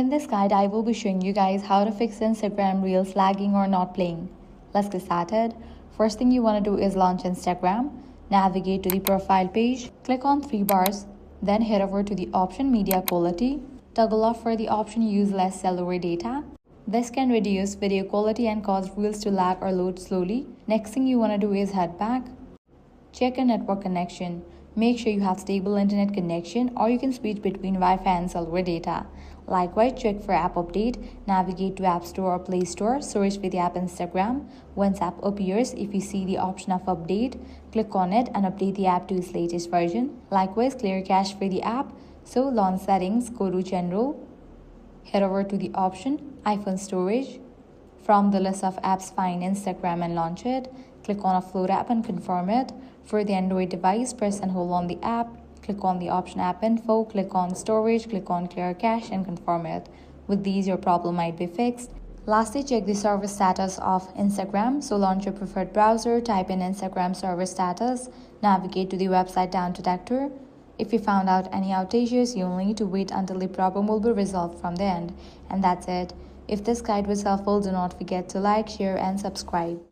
in this guide, I will be showing you guys how to fix Instagram Reels lagging or not playing. Let's get started. First thing you want to do is launch Instagram. Navigate to the profile page. Click on three bars. Then head over to the option Media Quality. Toggle off for the option Use Less Cellular Data. This can reduce video quality and cause Reels to lag or load slowly. Next thing you want to do is head back. Check your network connection. Make sure you have stable internet connection, or you can switch between Wi-Fi and cellular data. Likewise, check for app update. Navigate to App Store or Play Store. Search for the app Instagram. Once app appears, if you see the option of update, click on it and update the app to its latest version. Likewise, clear cache for the app. So launch settings, go to General. Head over to the option iPhone Storage. From the list of apps, find Instagram and launch it. Click on Upload app and confirm it. For the Android device, press and hold on the app. Click on the option App Info. Click on Storage. Click on Clear Cache and confirm it. With these, your problem might be fixed. Lastly, check the service status of Instagram. So launch your preferred browser, type in Instagram service status, navigate to the website down detector. If you found out any outages, you'll need to wait until the problem will be resolved from the end. And that's it. If this guide was helpful, do not forget to like, share, and subscribe.